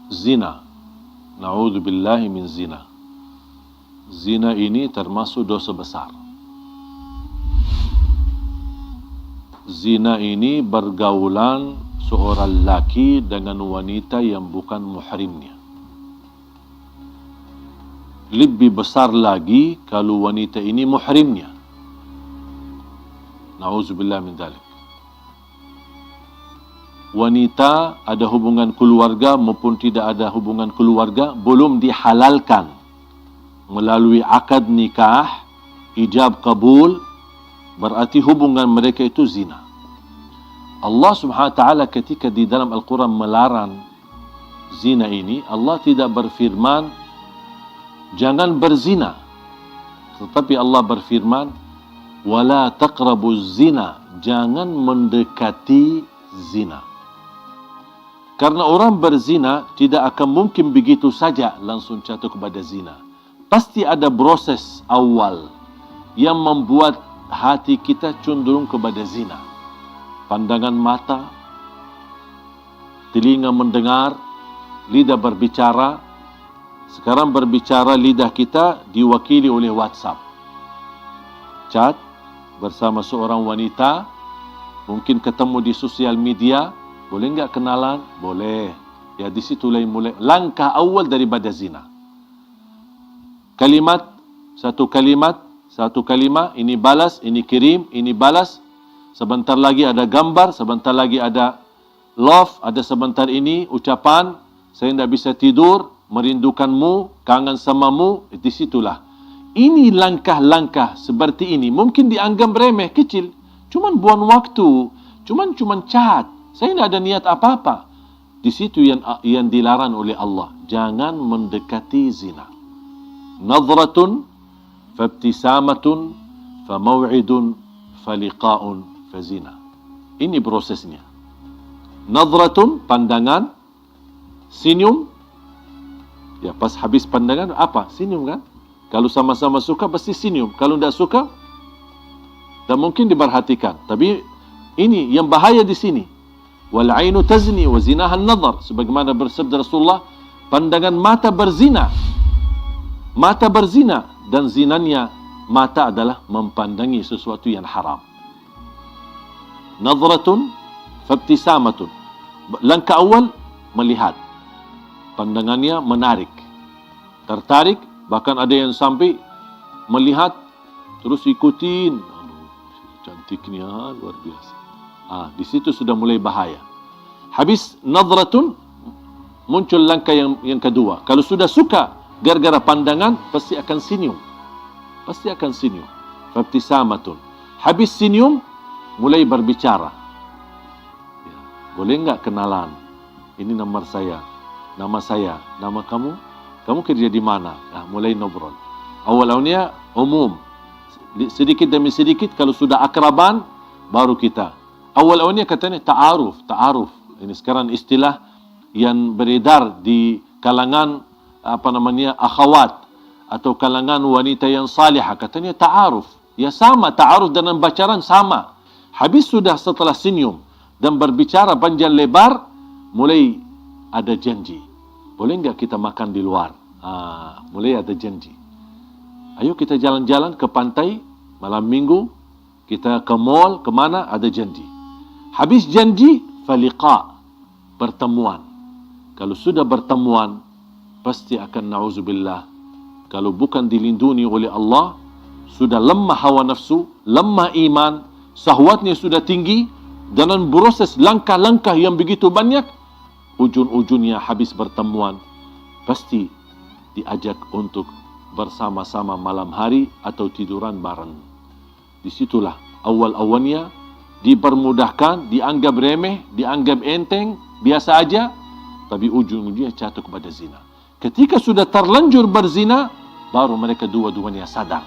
zina. Na'udzubillahi min zina. Zina ini termasuk dosa besar. Zina ini bergaulan seorang laki dengan wanita yang bukan muhrimnya. Lebih besar lagi kalau wanita ini muhrimnya. Na'udzubillah min dzalik. Wanita ada hubungan keluarga maupun tidak ada hubungan keluarga belum dihalalkan melalui akad nikah, ijab kabul, berarti hubungan mereka itu zina. Allah Subhanahu wa taala ketika di dalam Al-Quran melarang zina ini, Allah tidak berfirman jangan berzina, tetapi Allah berfirman wala taqrabuz zina, jangan mendekati zina. Karena orang berzina tidak akan mungkin begitu saja langsung jatuh kepada zina. Pasti ada proses awal yang membuat hati kita cenderung kepada zina. Pandangan mata, telinga mendengar, lidah berbicara. Sekarang berbicara lidah kita diwakili oleh WhatsApp. Chat bersama seorang wanita, mungkin ketemu di sosial media, boleh enggak kenalan? Boleh. Ya di situlah mulai langkah awal daripada zina. Kalimat, satu kalimat, ini balas, ini kirim, ini balas. Sebentar lagi ada gambar, sebentar lagi ada love, ada sebentar ini ucapan, saya tidak bisa tidur, merindukanmu, kangen samamu, di situlah. Ini langkah-langkah seperti ini mungkin dianggap remeh, kecil. Cuman buang waktu, cuman chat. Saya tidak ada niat apa-apa. Di situ yang dilarang oleh Allah. Jangan mendekati zina. Nadratun, fabtisamatun, famaw'idun, faliqa'un, fazina. Ini prosesnya. Nadratun, pandangan. Senyum. Ya, pas habis pandangan, apa? Senyum kan? Kalau sama-sama suka, pasti senyum. Kalau tidak suka, tak mungkin diperhatikan. Tapi ini yang bahaya di sini. Wal ainu tazni wa zinaha an-nadhar, sebagaimana bersabda Rasulullah, pandangan mata berzina. Mata berzina dan zinanya mata adalah mempandangi sesuatu yang haram. Nadratun fabtisamatun. Langkah awal melihat. Pandangannya menarik. Tertarik, bahkan ada yang sampai melihat terus ikutin. Cantiknya luar biasa. Di situ sudah mulai bahaya. Habis nadratun, muncul langkah yang kedua. Kalau sudah suka gara-gara pandangan, pasti akan senyum. Pasti akan senyum. Fabtisamatun. Habis senyum, mulai berbicara. Ya, boleh enggak kenalan? Ini nama saya. Nama saya. Nama kamu? Kamu kerja di mana? Mulai ngobrol. Awal-awalnya umum. Sedikit demi sedikit, kalau sudah akraban, baru kita. Awal-awalnya katanya ta'aruf. Ini sekarang istilah yang beredar di kalangan akhwat atau kalangan wanita yang salihah. Katanya ta'aruf. Ya sama, ta'aruf dan pacaran sama. Habis sudah setelah senyum dan berbicara panjang lebar, mulai ada janji. Boleh enggak kita makan di luar? Mulai ada janji. Ayo kita jalan-jalan ke pantai malam minggu, kita ke mall, kemana, ada janji. Habis janji, faliqa, pertemuan. Kalau sudah bertemuan, pasti akan na'udzubillah. Kalau bukan dilindungi oleh Allah, sudah lemah hawa nafsu, lemah iman, syahwatnya sudah tinggi, dan proses langkah-langkah yang begitu banyak, ujung-ujungnya habis bertemuan, pasti diajak untuk bersama-sama malam hari atau tiduran bareng. Disitulah awal-awalnya dipermudahkan, dianggap remeh, dianggap enteng, biasa aja, tapi ujung-ujungnya jatuh kepada zina. Ketika sudah terlanjur berzina, baru mereka dua-duanya sadar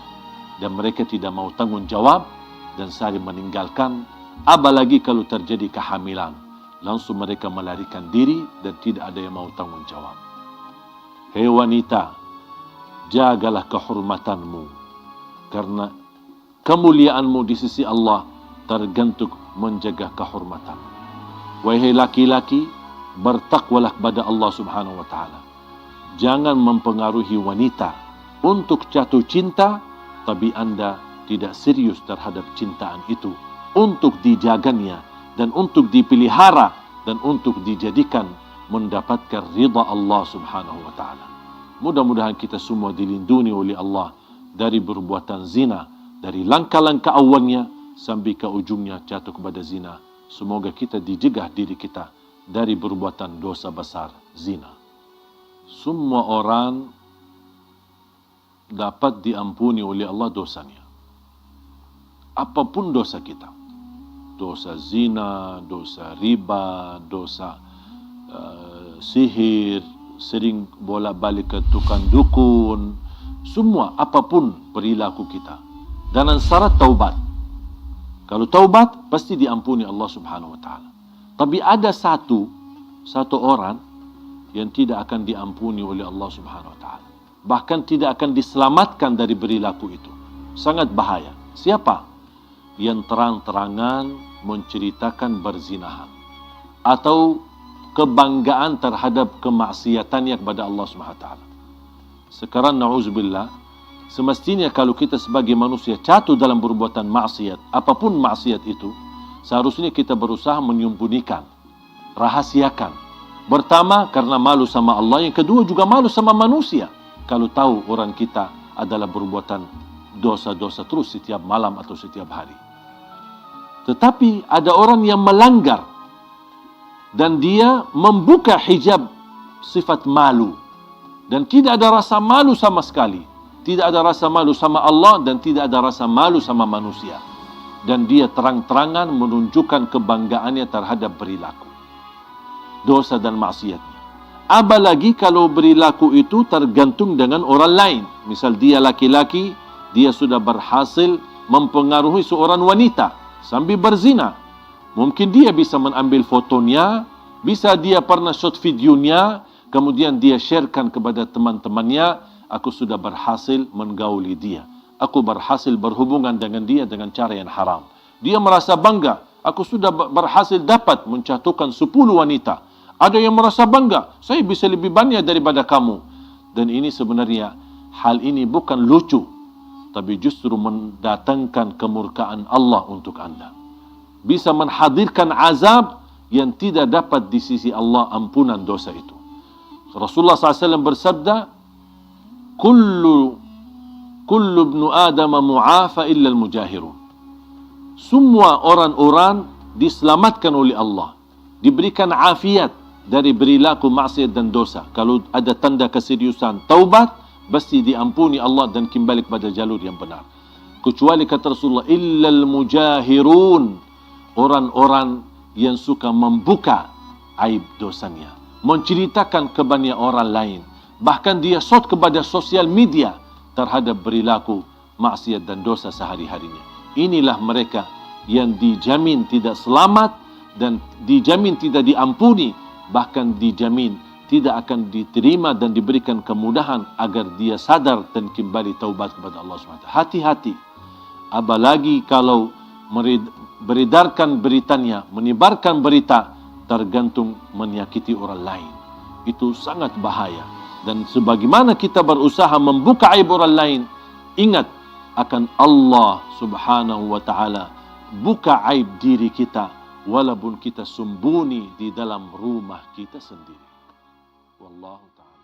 dan mereka tidak mau tanggung jawab dan saling meninggalkan. Apalagi kalau terjadi kehamilan, langsung mereka melarikan diri dan tidak ada yang mau tanggung jawab. Hei wanita, jagalah kehormatanmu, karena kemuliaanmu di sisi Allah tergantung menjaga kehormatan. Wahai laki-laki, bertakwalah kepada Allah Subhanahu wa taala. Jangan mempengaruhi wanita untuk jatuh cinta, tapi Anda tidak serius terhadap cintaan itu untuk dijaganya dan untuk dipelihara dan untuk dijadikan mendapatkan ridha Allah Subhanahu wa taala. Mudah-mudahan kita semua dilindungi oleh Allah dari perbuatan zina, dari langkah-langkah awalnya sampai ke ujungnya jatuh kepada zina. Semoga kita dijegah diri kita dari perbuatan dosa besar zina. Semua orang dapat diampuni oleh Allah dosanya. Apapun dosa kita. Dosa zina, dosa riba, dosa sihir, sering bolak-balik ke tukang dukun, semua apapun perilaku kita. Dan syarat taubat. Kalau taubat pasti diampuni Allah Subhanahu wa taala. Tapi ada satu orang yang tidak akan diampuni oleh Allah Subhanahu wa taala. Bahkan tidak akan diselamatkan dari perilaku itu. Sangat bahaya. Siapa? Yang terang-terangan menceritakan berzinahan atau kebanggaan terhadap kemaksiatannya kepada Allah Subhanahu wa taala. Sekarang na'udzubillah, semestinya kalau kita sebagai manusia jatuh dalam perbuatan maksiat, apapun maksiat itu, seharusnya kita berusaha menyembunyikan, rahasiakan. Pertama, karena malu sama Allah. Yang kedua, juga malu sama manusia. Kalau tahu orang kita adalah perbuatan dosa-dosa terus setiap malam atau setiap hari. Tetapi ada orang yang melanggar dan dia membuka hijab sifat malu. Dan tidak ada rasa malu sama sekali. Tidak ada rasa malu sama Allah dan tidak ada rasa malu sama manusia. Dan dia terang-terangan menunjukkan kebanggaannya terhadap perilaku dosa dan maksiatnya. Apalagi kalau perilaku itu tergantung dengan orang lain. Misal dia laki-laki, dia sudah berhasil mempengaruhi seorang wanita sambil berzina. Mungkin dia bisa mengambil fotonya, bisa dia pernah shot videonya, kemudian dia sharekan kepada teman-temannya, aku sudah berhasil menggauli dia. Aku berhasil berhubungan dengan dia dengan cara yang haram. Dia merasa bangga, aku sudah berhasil dapat menjatuhkan 10 wanita. Ada yang merasa bangga, saya bisa lebih banyak daripada kamu. Dan ini sebenarnya, hal ini bukan lucu, tapi justru mendatangkan kemurkaan Allah untuk Anda. Bisa menghadirkan azab yang tidak dapat di sisi Allah ampunan dosa itu. Rasulullah SAW bersabda, Kullu ibnu Adam mu'afa illa al-mujahirun. Semua orang-orang diselamatkan oleh Allah, diberikan afiat dari perilaku maksiat dan dosa. Kalau ada tanda keseriusan taubat, pasti diampuni Allah dan kembali kepada jalur yang benar. Kecuali kata Rasulullah, illal mujahirun, orang-orang yang suka membuka aib dosanya, menceritakan kepada orang lain, bahkan dia shot kepada sosial media terhadap perilaku maksiat dan dosa sehari-harinya. Inilah mereka yang dijamin tidak selamat dan dijamin tidak diampuni, bahkan dijamin tidak akan diterima dan diberikan kemudahan agar dia sadar dan kembali taubat kepada Allah SWT. Hati-hati. Apalagi kalau beredarkan beritanya, menyebarkan berita tergantung menyakiti orang lain. Itu sangat bahaya. Dan sebagaimana kita berusaha membuka aib orang lain, ingat akan Allah Subhanahu wa taala buka aib diri kita walaupun kita sembunyi di dalam rumah kita sendiri. Wallahu ta'ala.